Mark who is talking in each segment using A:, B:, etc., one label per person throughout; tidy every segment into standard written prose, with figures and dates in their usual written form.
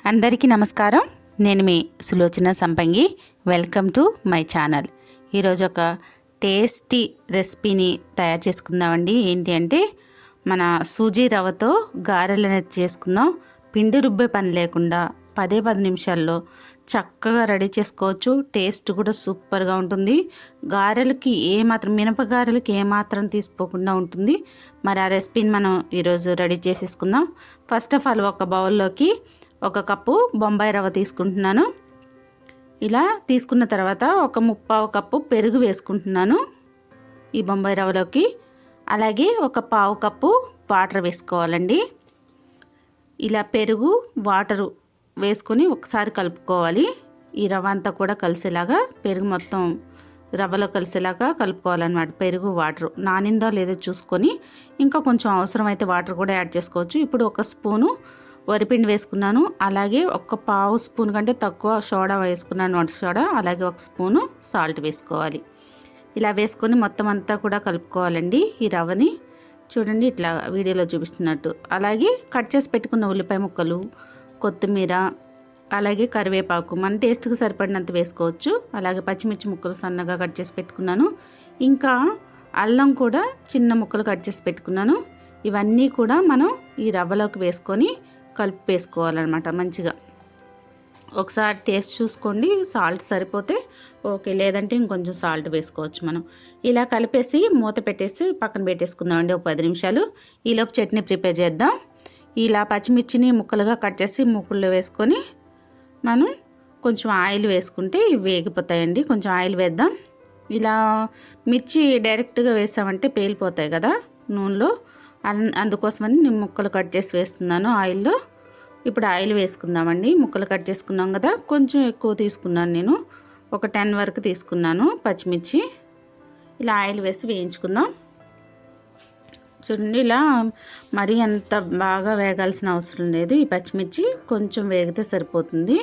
A: అందరికీ నమస్కారం. నేను మీ సులోచన సంపంగి. Welcome to my channel. ఈరోజు ఒక టేస్టీ రెసిపీని తయారు చేసుకుందామండి. ఏంటి అంటే మన సూజీ రవ్వతో గారెలు అనేది చేసుకుందాం. పిండి రుబ్బే పని లేకుండా 10 నిమిషాల్లో చక్కగా రెడీ చేసుకోవచ్చు. టేస్ట్ కూడా సూపర్గా ఉంటుంది. గారెలకి ఏమాత్రం మినపగారెలకి ఏమాత్రం తీసిపోకుండా ఉంటుంది. మరి ఆ రెసిపీని మనం ఈరోజు రెడీ చేసేసుకుందాం. ఫస్ట్ ఆఫ్ ఆల్ ఒక బౌల్లోకి 1 కప్పు బొంబాయి రవ్వ తీసుకుంటున్నాను. ఇలా తీసుకున్న తర్వాత ఒక 1/4 కప్పు పెరుగు వేసుకుంటున్నాను ఈ బొంబాయి రవ్వలోకి. అలాగే 1/4 కప్పు వాటర్ వేసుకోవాలండి. ఇలా పెరుగు వాటరు వేసుకొని ఒకసారి కలుపుకోవాలి. ఈ రవ్వ అంతా కూడా కలిసేలాగా, పెరుగు మొత్తం రవ్వలో కలిసేలాగా కలుపుకోవాలన్నమాట. పెరుగు వాటర్ నానిందో లేదో చూసుకొని ఇంకా కొంచెం అవసరమైతే వాటర్ కూడా యాడ్ చేసుకోవచ్చు. ఇప్పుడు 1 స్పూను వరిపిండి వేసుకున్నాను. అలాగే 1/4 స్పూన్ కంటే తక్కువ సోడా వేసుకున్నాను, వంట సోడా. అలాగే 1 స్పూను సాల్ట్ వేసుకోవాలి. ఇలా వేసుకొని మొత్తం అంతా కూడా కలుపుకోవాలండి ఈ రవ్వని. చూడండి ఇట్లా వీడియోలో చూపిస్తున్నట్టు. అలాగే కట్ చేసి పెట్టుకున్న ఉల్లిపాయ ముక్కలు, కొత్తిమీర, అలాగే కరివేపాకు మన టేస్ట్కి సరిపడినంత వేసుకోవచ్చు. అలాగే పచ్చిమిర్చి ముక్కలు సన్నగా కట్ చేసి పెట్టుకున్నాను. ఇంకా అల్లం కూడా చిన్న ముక్కలు కట్ చేసి పెట్టుకున్నాను. ఇవన్నీ కూడా మనం ఈ రవ్వలోకి వేసుకొని కలిపేసుకోవాలన్నమాట మంచిగా. ఒకసారి టేస్ట్ చూసుకోండి, సాల్ట్ సరిపోతే ఓకే, లేదంటే ఇంకొంచెం సాల్ట్ వేసుకోవచ్చు మనం. ఇలా కలిపేసి మూత పెట్టేసి పక్కన పెట్టేసుకుందామండి ఒక 10 నిమిషాలు. ఈలోపు చట్నీ ప్రిపేర్ చేద్దాం. ఇలా పచ్చిమిర్చిని ముక్కలుగా కట్ చేసి ముక్కల్లో వేసుకొని మనం కొంచెం ఆయిల్ వేసుకుంటే ఇవి వేగిపోతాయండి. కొంచెం ఆయిల్ వేద్దాం. ఇలా మిర్చి డైరెక్ట్గా వేసామంటే పేలిపోతాయి కదా నూనెలో. అందుకోసమని నేను ముక్కలు కట్ చేసి వేస్తున్నాను ఆయిల్లో. ఇప్పుడు ఆయిల్ వేసుకుందామండి. ముక్కలు కట్ చేసుకున్నాం కదా, కొంచెం ఎక్కువ తీసుకున్నాను నేను. ఒక 10 వరకు తీసుకున్నాను పచ్చిమిర్చి. ఇలా ఆయిల్ వేసి వేయించుకుందాం. చూడండి, ఇలా మరీ అంత బాగా వేగాల్సిన అవసరం లేదు. ఈ పచ్చిమిర్చి కొంచెం వేగితే సరిపోతుంది.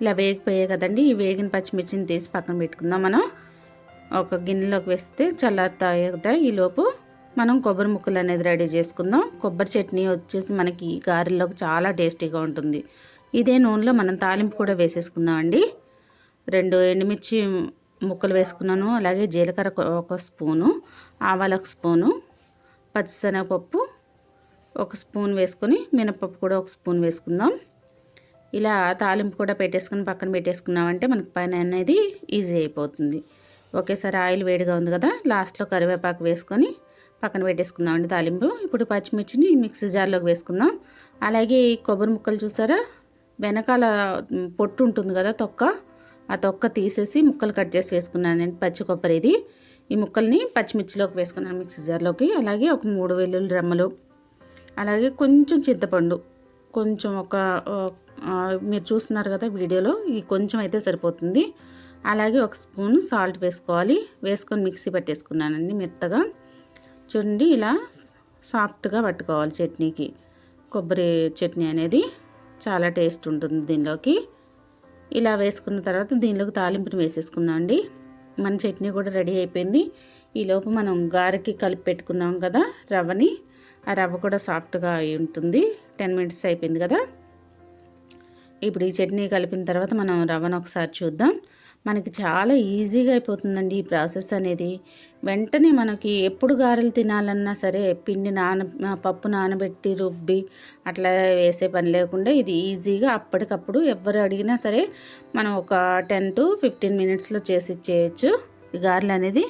A: ఇలా వేగిపోయాయి కదండి. ఈ వేగిన పచ్చిమిర్చిని తీసి పక్కన పెట్టుకుందాం. మనం ఒక గిన్నెలోకి వేస్తే చల్లారుతాయి కదా. ఈలోపు మనం కొబ్బరి ముక్కలు అనేది రెడీ చేసుకుందాం. కొబ్బరి చట్నీ వచ్చేసి మనకి గారెల్లోకి చాలా టేస్టీగా ఉంటుంది. ఇదే నూనెలో మనం తాలింపు కూడా వేసేసుకుందాం అండి. 2 ఎండుమిర్చి ముక్కలు వేసుకున్నాను. అలాగే జీలకర్ర 1 స్పూను, ఆవాలు 1 స్పూను, పచ్చిశనగపప్పు 1 స్పూన్ వేసుకొని మినపప్పు కూడా 1 స్పూన్ వేసుకుందాం. ఇలా తాలింపు కూడా పెట్టేసుకొని పక్కన పెట్టేసుకున్నామంటే మనకి పైన అనేది ఈజీ అయిపోతుంది. ఒకేసారి ఆయిల్ వేడిగా ఉంది కదా, లాస్ట్లో కరివేపాకు వేసుకొని పక్కన పెట్టేసుకుందామండి తాలింపు. ఇప్పుడు పచ్చిమిర్చిని మిక్సీ జార్లోకి వేసుకుందాం. అలాగే కొబ్బరి ముక్కలు చూసారా, వెనకాల పొట్టు ఉంటుంది కదా తొక్క, ఆ తొక్క తీసేసి ముక్కలు కట్ చేసి వేసుకున్నాను నేను. పచ్చి కొబ్బరి ఇది. ఈ ముక్కల్ని పచ్చిమిర్చిలోకి వేసుకున్నాను మిక్సీ జార్లోకి. అలాగే ఒక 3 వెల్లుల్లి రెమ్మలు, అలాగే కొంచెం చింతపండు, కొంచెం మీరు చూస్తున్నారు కదా వీడియోలో, ఈ కొంచెం అయితే సరిపోతుంది. అలాగే 1 స్పూన్ సాల్ట్ వేసుకోవాలి. వేసుకొని మిక్సీ పట్టేసుకున్నానండి మెత్తగా. చూడండి, ఇలా సాఫ్ట్గా పట్టుకోవాలి చట్నీకి. కొబ్బరి చట్నీ అనేది చాలా టేస్ట్ ఉంటుంది దీనిలోకి. ఇలా వేసుకున్న తర్వాత దీనిలోకి తాలింపుని వేసేసుకుందాం అండి. మన చట్నీ కూడా రెడీ అయిపోయింది. ఈలోపు మనం గారెకి కలిపి పెట్టుకున్నాం కదా రవ్వని, ఆ రవ్వ కూడా సాఫ్ట్గా అయి ఉంటుంది. 10 మినిట్స్ అయిపోయింది కదా. ఇప్పుడు ఈ చట్నీ కలిపిన తర్వాత మనం రవ్వను ఒకసారి చూద్దాం. మనకి చాలా ఈజీగా అయిపోతుందండి ఈ ప్రాసెస్ అనేది. వెంటనే మనకి ఎప్పుడు గారెలు తినాలన్నా సరే పప్పు నానబెట్టి రుబ్బి అట్లా వేసే పని లేకుండా ఇది ఈజీగా అప్పటికప్పుడు ఎవరు అడిగినా సరే మనం ఒక 10 to 15 మినిట్స్లో చేసి ఇచ్చేయచ్చు ఈ గారెలు అనేది.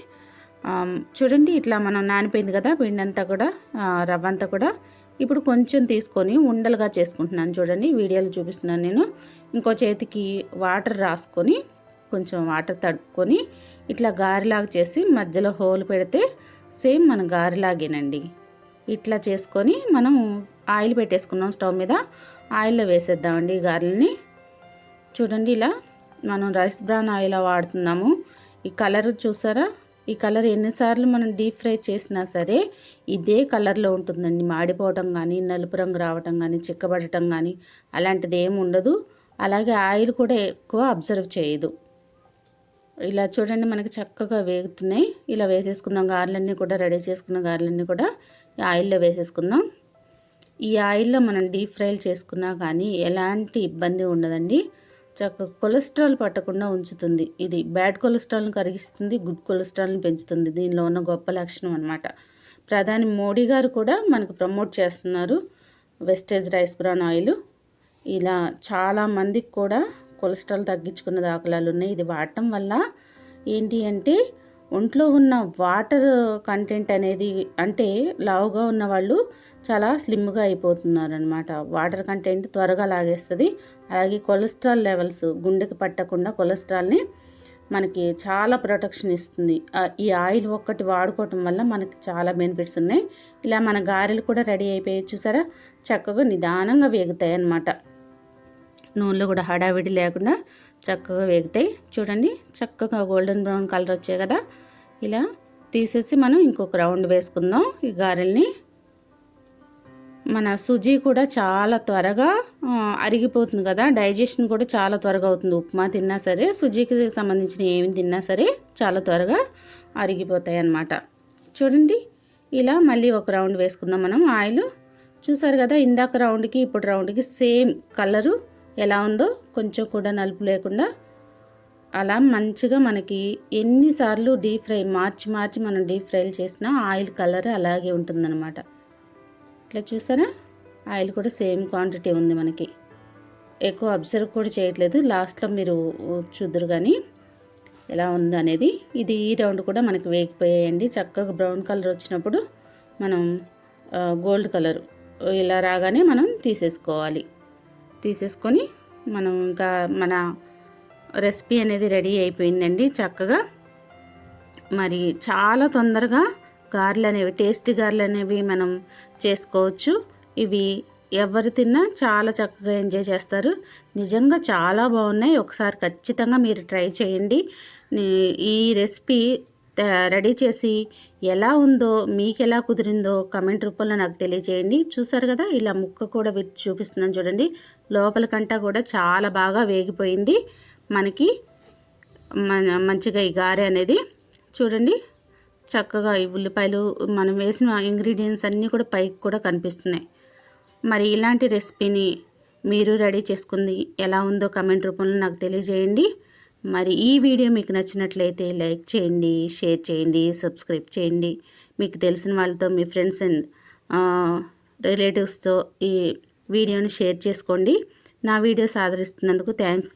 A: చూడండి, ఇట్లా మనం నానిపోయింది కదా పిండి అంతా కూడా, రవ్వ అంతా కూడా. ఇప్పుడు కొంచెం తీసుకొని ఉండలుగా చేసుకుంటున్నాను. చూడండి, వీడియోలో చూపిస్తున్నాను నేను. ఇంకో చేతికి వాటర్ రాసుకొని కొంచెం వాటర్ తడుపుకొని ఇట్లా గారెలాగా చేసి మధ్యలో హోల్ పెడితే సేమ్ మన గారెలాగేనండి. ఇట్లా చేసుకొని మనం ఆయిల్ పెట్టేసుకున్నాం స్టవ్ మీద. ఆయిల్లో వేసేద్దామండి ఈ గారెలని. చూడండి, ఇలా మనం రైస్ బ్రాన్ ఆయిల్ వాడుతున్నాము. ఈ కలర్ చూసారా, ఈ కలర్ ఎన్నిసార్లు మనం డీప్ ఫ్రై చేసినా సరే ఇదే కలర్లో ఉంటుందండి. మాడిపోవటం కానీ, నలుపు రంగు రావటం కానీ, చిక్కబడటం కానీ అలాంటిది ఏమి ఉండదు. అలాగే ఆయిల్ కూడా ఎక్కువ అబ్జర్వ్ చేయదు. ఇలా చూడండి, మనకి చక్కగా వేగుతున్నాయి. ఇలా వేసేసుకుందాం. గారెలన్నీ కూడా రెడీ చేసుకున్న గారెలన్నీ కూడా ఆయిల్లో వేసేసుకుందాం. ఈ ఆయిల్లో మనం డీప్ ఫ్రైలు చేసుకున్నా కానీ ఎలాంటి ఇబ్బంది ఉండదండి. చక్కగా కొలెస్ట్రాల్ పట్టకుండా ఉంచుతుంది. ఇది బ్యాడ్ కొలెస్ట్రాల్ని కరిగిస్తుంది, గుడ్ కొలెస్ట్రాల్ని పెంచుతుంది. దీనిలో ఉన్న గొప్ప లక్షణం అనమాట. ప్రధాని మోడీ గారు కూడా మనకు ప్రమోట్ చేస్తున్నారు వెస్టేజ్ రైస్ బ్రాన్ ఆయిల్. ఇలా చాలామందికి కూడా కొలెస్ట్రాల్ తగ్గించుకున్న దాఖలాలు ఉన్నాయి. ఇది వాడటం వల్ల ఏంటి అంటే ఒంట్లో ఉన్న వాటర్ కంటెంట్ అనేది, అంటే లావుగా ఉన్న వాళ్ళు చాలా స్లిమ్గా అయిపోతున్నారనమాట. వాటర్ కంటెంట్ త్వరగా లాగేస్తుంది. అలాగే కొలెస్ట్రాల్ లెవెల్స్ గుండెకి పట్టకుండా కొలెస్ట్రాల్ని మనకి చాలా ప్రొటెక్షన్ ఇస్తుంది. ఈ ఆయిల్ ఒక్కటి వాడుకోవటం వల్ల మనకి చాలా బెనిఫిట్స్ ఉన్నాయి. ఇలా మన గారెలు కూడా రెడీ అయిపోయి చూసారా, చక్కగా నిదానంగా వేగుతాయి అన్నమాట. నూనెలో కూడా హడావిడి లేకుండా చక్కగా వేగుతాయి. చూడండి, చక్కగా గోల్డెన్ బ్రౌన్ కలర్ వచ్చాయి కదా. ఇలా తీసేసి మనం ఇంకొక రౌండ్ వేసుకుందాం ఈ గారెల్ని. మన సుజీ కూడా చాలా త్వరగా అరిగిపోతుంది కదా, డైజెషన్ కూడా చాలా త్వరగా అవుతుంది. ఉప్మా తిన్నా సరే, సుజీకి సంబంధించిన ఏమి తిన్నా సరే చాలా త్వరగా అరిగిపోతాయి అన్నమాట. చూడండి, ఇలా మళ్ళీ ఒక రౌండ్ వేసుకుందాం మనం ఆయిల్. చూసారు కదా, ఇందాక రౌండ్కి ఇప్పుడు రౌండ్కి సేమ్ కలరు ఎలా ఉందో, కొంచెం కూడా నలుపు లేకుండా అలా మంచిగా మనకి ఎన్నిసార్లు డీప్ ఫ్రై మార్చి మనం డీప్ ఫ్రైలు చేసినా ఆయిల్ కలర్ అలాగే ఉంటుందన్నమాట. ఇట్లా చూసారా, ఆయిల్ కూడా సేమ్ క్వాంటిటీ ఉంది మనకి, ఎక్కువ అబ్జర్వ్ కూడా చేయట్లేదు. లాస్ట్లో మీరు చూద్దరు కానీ ఎలా ఉంది అనేది. ఇది ఈ రౌండ్ కూడా మనకి వేగిపోయాయండి. చక్కగా బ్రౌన్ కలర్ వచ్చినప్పుడు మనం గోల్డ్ కలర్ ఇలా రాగానే మనం తీసేసుకొని మనం ఇంకా మన రెసిపీ అనేది రెడీ అయిపోయిందండి చక్కగా. మరి చాలా తొందరగా గారెలు అనేవి, టేస్టీ గారెలు అనేవి మనం చేసుకోవచ్చు. ఇవి ఎవరు తిన్నా చాలా చక్కగా ఎంజాయ్ చేస్తారు. నిజంగా చాలా బాగున్నాయి. ఒకసారి ఖచ్చితంగా మీరు ట్రై చేయండి. ఈ రెసిపీ రెడీ చేసి ఎలా ఉందో, మీకు ఎలా కుదిరిందో కమెంట్ రూపంలో నాకు తెలియజేయండి. చూసారు కదా, ఇలా ముక్క కూడా చూపిస్తున్నాను చూడండి. లోపలికంటా కూడా చాలా బాగా వేగిపోయింది మనకి మంచిగా ఈ గారె అనేది. చూడండి, చక్కగా ఈ ఉల్లిపాయలు మనం వేసిన ఇంగ్రీడియంట్స్ అన్నీ కూడా పైకి కూడా కనిపిస్తున్నాయి. మరి ఇలాంటి రెసిపీని మీరు రెడీ చేసుకుంది ఎలా ఉందో కమెంట్ రూపంలో నాకు తెలియజేయండి. మరి ఈ వీడియో మీకు నచ్చినట్లయితే లైక్ చేయండి, షేర్ చేయండి, సబ్స్క్రైబ్ చేయండి. మీకు తెలిసిన వాళ్ళతో, మీ ఫ్రెండ్స్ అండ్ రిలేటివ్స్తో ఈ వీడియోని షేర్ చేసుకోండి. నా వీడియోస్ ఆదరిస్తున్నందుకు థ్యాంక్స్.